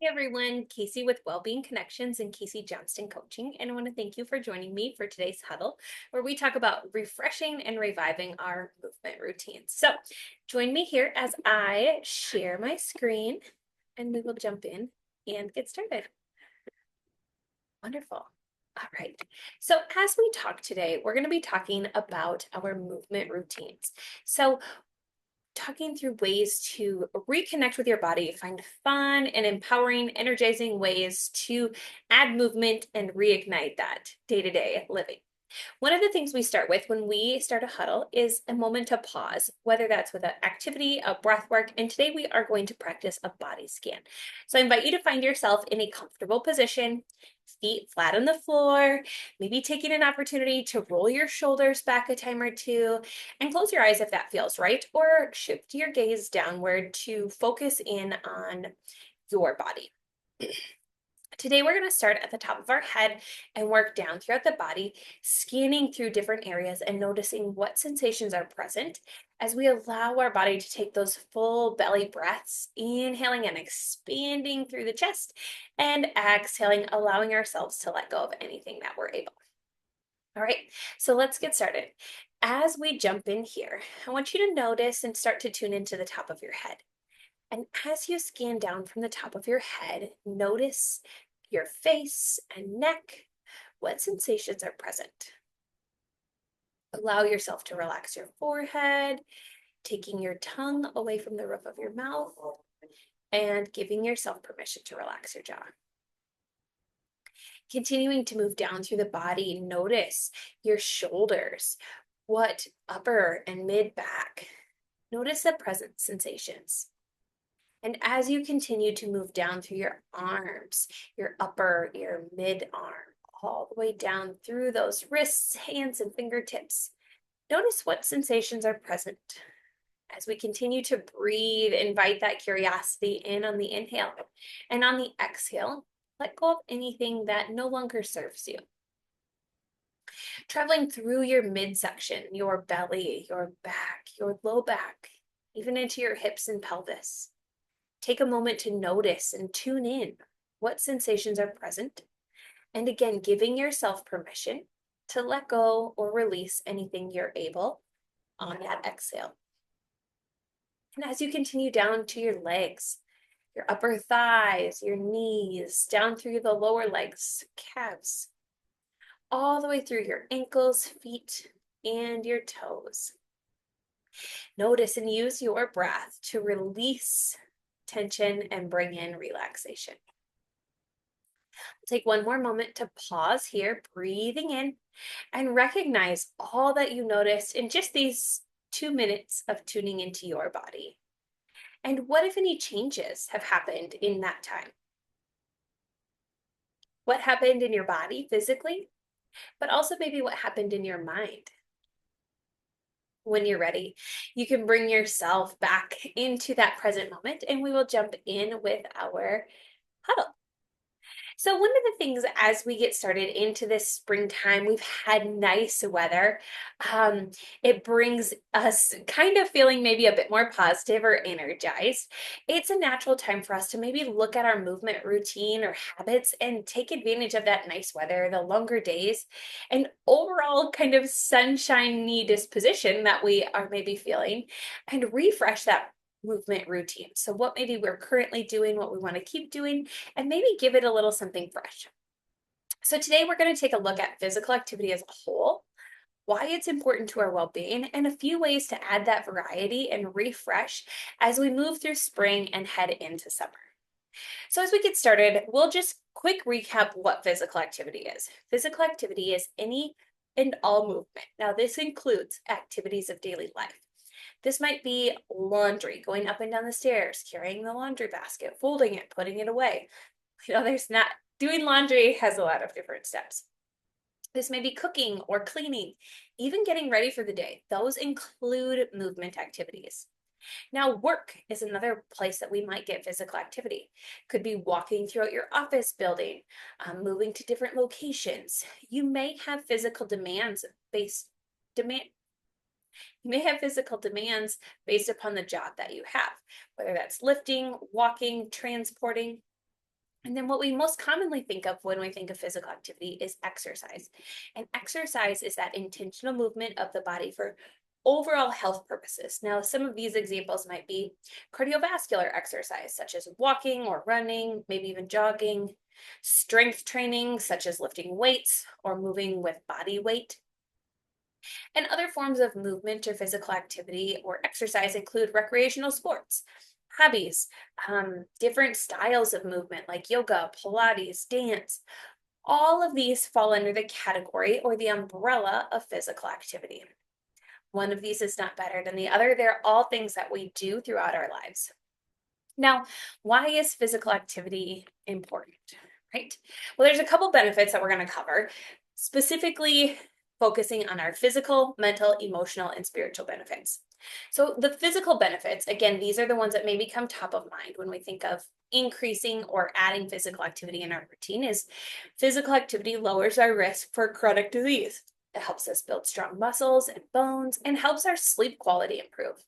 Hey everyone, Casey with Wellbeing Connections and Casey Johnston Coaching. And I want to thank you for joining me for today's huddle, where we talk about refreshing and reviving our movement routines. So join me here as I share my screen and we will jump in and get started. Wonderful. All right. So as we talk today, we're going to be talking about our movement routines. So talking through ways to reconnect with your body, find fun and empowering, energizing ways to add movement and reignite that day to day living. One of the things we start with when we start a huddle is a moment to pause, whether that's with an activity, a breath work, and today we are going to practice a body scan. So I invite you to find yourself in a comfortable position, feet flat on the floor, maybe taking an opportunity to roll your shoulders back a time or two, and close your eyes if that feels right, or shift your gaze downward to focus in on your body. Today, we're going to start at the top of our head and work down throughout the body, scanning through different areas and noticing what sensations are present as we allow our body to take those full belly breaths, inhaling and expanding through the chest, and exhaling, allowing ourselves to let go of anything that we're able. All right, so let's get started. As we jump in here, I want you to notice and start to tune into the top of your head. And as you scan down from the top of your head, notice your face and neck. What sensations are present? Allow yourself to relax your forehead, taking your tongue away from the roof of your mouth, and giving yourself permission to relax your jaw. Continuing to move down through the body, notice your shoulders, what upper and mid back. Notice the present sensations. And as you continue to move down through your arms, your upper, your mid arm, all the way down through those wrists, hands, and fingertips, notice what sensations are present. As we continue to breathe, invite that curiosity in on the inhale, and on the exhale, let go of anything that no longer serves you. Traveling through your midsection, your belly, your back, your low back, even into your hips and pelvis. Take a moment to notice and tune in what sensations are present. And again, giving yourself permission to let go or release anything you're able on that exhale. And as you continue down to your legs, your upper thighs, your knees, down through the lower legs, calves, all the way through your ankles, feet, and your toes. Notice and use your breath to release tension and bring in relaxation. Take one more moment to pause here, breathing in, and recognize all that you noticed in just these 2 minutes of tuning into your body. And what, if any, changes have happened in that time? What happened in your body physically, but also maybe what happened in your mind? When you're ready, you can bring yourself back into that present moment, and we will jump in with our huddle. So one of the things as we get started into this springtime, we've had nice weather. It brings us kind of feeling maybe a bit more positive or energized. It's a natural time for us to maybe look at our movement routine or habits and take advantage of that nice weather, the longer days, and overall kind of sunshiny disposition that we are maybe feeling, and refresh that movement routine. So what maybe we're currently doing, what we want to keep doing, and maybe give it a little something fresh. So today we're going to take a look at physical activity as a whole, why it's important to our well-being, and a few ways to add that variety and refresh as we move through spring and head into summer. So as we get started, we'll just quick recap what physical activity is. Physical activity is any and all movement. Now this includes activities of daily life. This might be laundry, going up and down the stairs, carrying the laundry basket, folding it, putting it away. There's not, doing laundry has a lot of different steps. This may be cooking or cleaning, even getting ready for the day. Those include movement activities. Now, work is another place that we might get physical activity. Could be walking throughout your office building, moving to different locations. You may have physical demands based demand. You may have physical demands based upon the job that you have, whether that's lifting, walking, transporting. And then what we most commonly think of when we think of physical activity is exercise. And exercise is that intentional movement of the body for overall health purposes. Now, some of these examples might be cardiovascular exercise, such as walking or running, maybe even jogging, strength training, such as lifting weights or moving with body weight. And other forms of movement or physical activity or exercise include recreational sports, hobbies, different styles of movement like yoga, Pilates, dance. All of these fall under the category or the umbrella of physical activity. One of these is not better than the other. They're all things that we do throughout our lives. Now, why is physical activity important, right? Well, there's a couple benefits that we're going to cover, specifically focusing on our physical, mental, emotional, and spiritual benefits. So the physical benefits, again, these are the ones that may become top of mind when we think of increasing or adding physical activity in our routine, is physical activity lowers our risk for chronic disease. It helps us build strong muscles and bones and helps our sleep quality improve.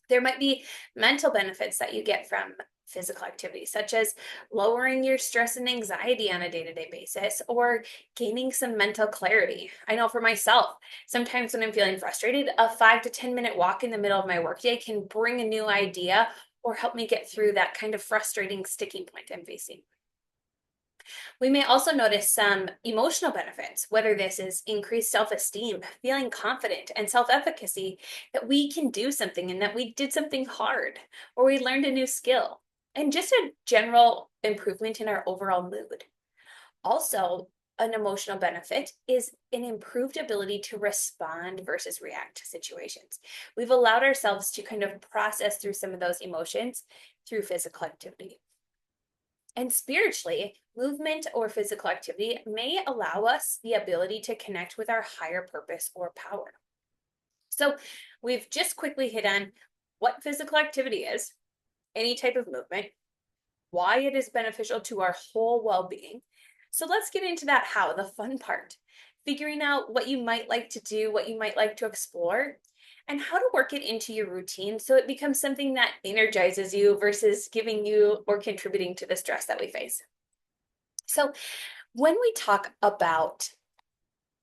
There might be mental benefits that you get from physical activity, such as lowering your stress and anxiety on a day-to-day basis or gaining some mental clarity. I know for myself, sometimes when I'm feeling frustrated, a 5 to 10 minute walk in the middle of my workday can bring a new idea or help me get through that kind of frustrating sticking point I'm facing. We may also notice some emotional benefits, whether this is increased self-esteem, feeling confident, and self-efficacy that we can do something and that we did something hard or we learned a new skill, and just a general improvement in our overall mood. Also, an emotional benefit is an improved ability to respond versus react to situations. We've allowed ourselves to kind of process through some of those emotions through physical activity. And spiritually, movement or physical activity may allow us the ability to connect with our higher purpose or power. So we've just quickly hit on what physical activity is, any type of movement, why it is beneficial to our whole well-being. So let's get into that how, the fun part, figuring out what you might like to do, what you might like to explore, and how to work it into your routine so it becomes something that energizes you versus giving you or contributing to the stress that we face. So when we talk about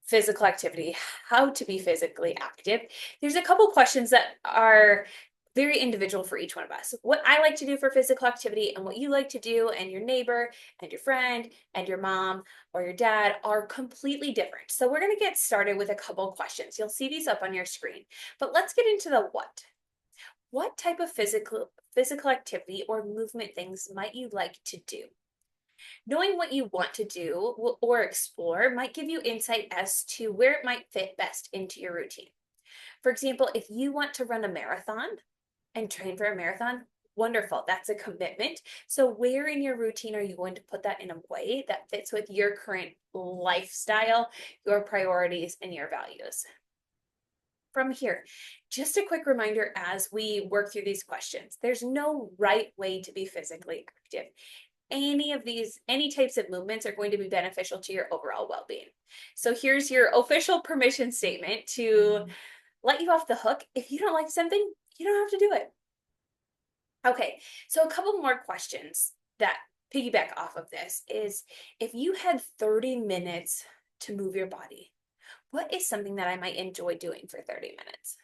physical activity, how to be physically active, there's a couple questions that are very individual for each one of us. What I like to do for physical activity and what you like to do and your neighbor and your friend and your mom or your dad are completely different. So we're going to get started with a couple questions. You'll see these up on your screen, but let's get into the what. What type of physical activity or movement things might you like to do? Knowing what you want to do or explore might give you insight as to where it might fit best into your routine. For example, if you want to run a marathon and train for a marathon, wonderful. That's a commitment. So where in your routine are you going to put that in a way that fits with your current lifestyle, your priorities, and your values? From here, just a quick reminder as we work through these questions, there's no right way to be physically active. Any types of movements are going to be beneficial to your overall well-being. So here's your official permission statement to let you off the hook. If you don't like something, you don't have to do it. Okay, so a couple more questions that piggyback off of this is, if you had 30 minutes to move your body, what is something that I might enjoy doing for 30 minutes?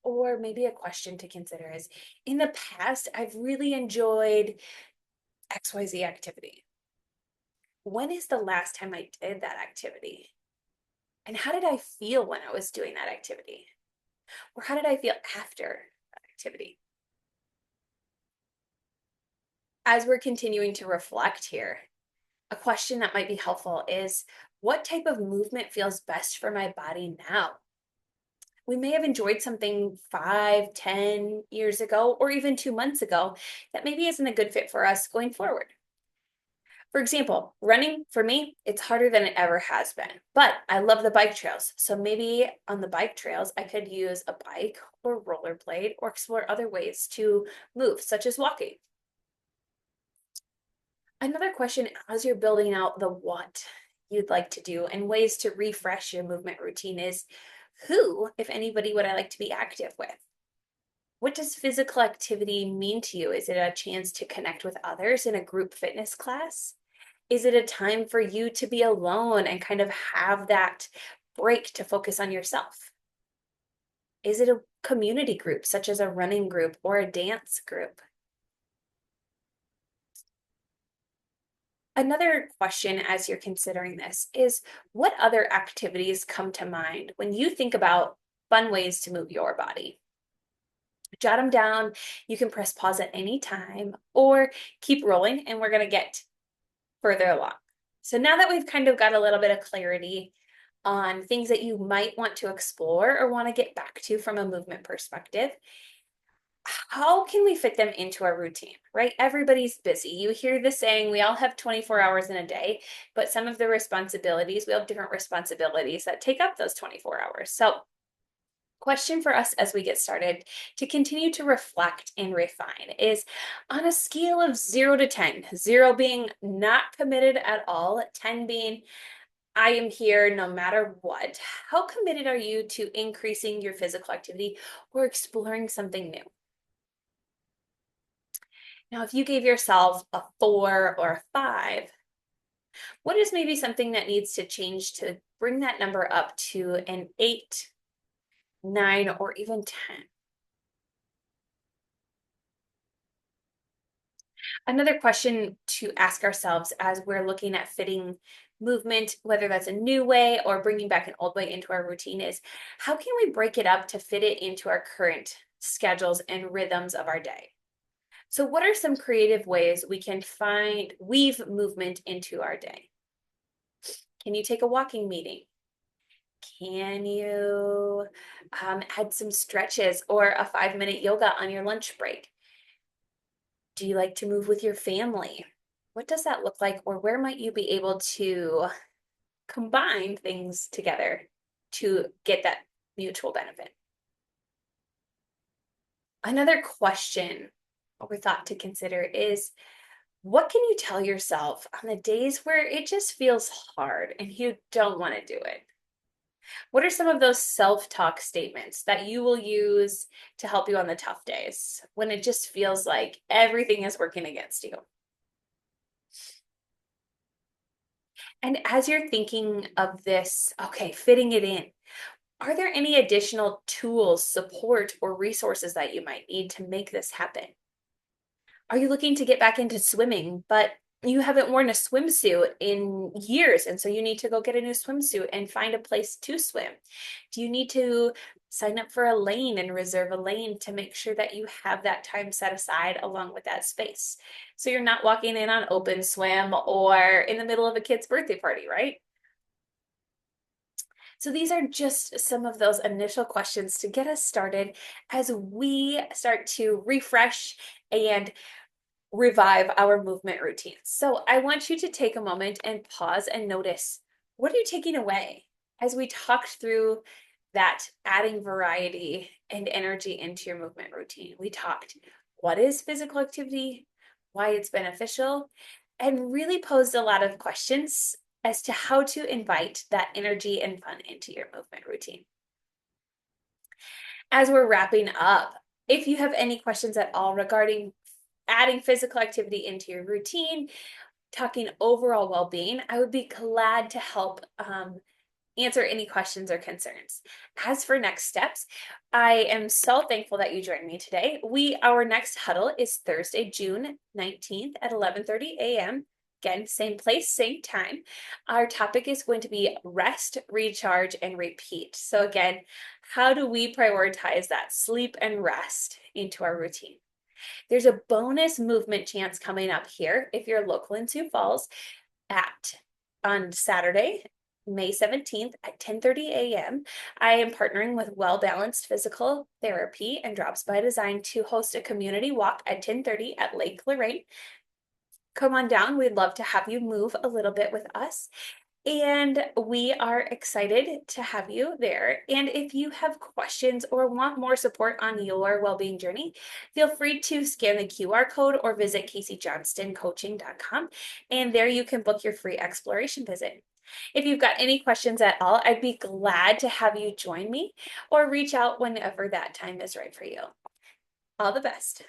Or maybe a question to consider is, in the past, I've really enjoyed XYZ activity. When is the last time I did that activity? And how did I feel when I was doing that activity? Or how did I feel after that activity? As we're continuing to reflect here, a question that might be helpful is, what type of movement feels best for my body now? We may have enjoyed something 5, 10 years ago, or even 2 months ago that maybe isn't a good fit for us going forward. For example, running for me, it's harder than it ever has been, but I love the bike trails. So maybe on the bike trails, I could use a bike or rollerblade or explore other ways to move, such as walking. Another question as you're building out the what you'd like to do and ways to refresh your movement routine is, who, if anybody, would I like to be active with? What does physical activity mean to you? Is it a chance to connect with others in a group fitness class? Is it a time for you to be alone and kind of have that break to focus on yourself? Is it a community group, such as a running group or a dance group? Another question as you're considering this is, what other activities come to mind when you think about fun ways to move your body? Jot them down. You can press pause at any time or keep rolling, and we're going to get further along. So now that we've kind of got a little bit of clarity on things that you might want to explore or want to get back to from a movement perspective, how can we fit them into our routine, right? Everybody's busy. You hear the saying, we all have 24 hours in a day, but some of the responsibilities, we have different responsibilities that take up those 24 hours. So, question for us as we get started to continue to reflect and refine is, on a scale of 0 to 10, 0 being not committed at all, 10 being I am here no matter what, how committed are you to increasing your physical activity or exploring something new? Now, if you gave yourself a 4 or a 5, what is maybe something that needs to change to bring that number up to an 8, 9, or even 10? Another question to ask ourselves as we're looking at fitting movement, whether that's a new way or bringing back an old way into our routine, is how can we break it up to fit it into our current schedules and rhythms of our day? So, what are some creative ways we can weave movement into our day? Can you take a walking meeting? Can you add some stretches or a 5-minute yoga on your lunch break? Do you like to move with your family? What does that look like, or where might you be able to combine things together to get that mutual benefit? Another question or thought to consider is, what can you tell yourself on the days where it just feels hard and you don't want to do it? What are some of those self-talk statements that you will use to help you on the tough days when it just feels like everything is working against you? And as you're thinking of this, okay, fitting it in, are there any additional tools, support, or resources that you might need to make this happen? Are you looking to get back into swimming, but you haven't worn a swimsuit in years, and so you need to go get a new swimsuit and find a place to swim? Do you need to sign up for a lane and reserve a lane to make sure that you have that time set aside along with that space? So you're not walking in on open swim or in the middle of a kid's birthday party, right? So these are just some of those initial questions to get us started as we start to refresh and revive our movement routines. So I want you to take a moment and pause and notice, what are you taking away as we talked through that adding variety and energy into your movement routine? We talked what is physical activity, why it's beneficial, and really posed a lot of questions as to how to invite that energy and fun into your movement routine. As we're wrapping up, if you have any questions at all regarding adding physical activity into your routine, talking overall well-being, I would be glad to help answer any questions or concerns. As for next steps, I am so thankful that you joined me today. Our next huddle is Thursday, June 19th at 11:30 a.m. Again, same place, same time. Our topic is going to be rest, recharge, and repeat. So again, how do we prioritize that sleep and rest into our routine? There's a bonus movement chance coming up here if you're local in Sioux Falls on Saturday, May 17th at 10:30 a.m. I am partnering with Well Balanced Physical Therapy and Drops by Design to host a community walk at 10:30 at Lake Lorraine. Come on down. We'd love to have you move a little bit with us. And we are excited to have you there. And if you have questions or want more support on your well-being journey, feel free to scan the QR code or visit CaseyJohnstonCoaching.com. And there you can book your free exploration visit. If you've got any questions at all, I'd be glad to have you join me or reach out whenever that time is right for you. All the best.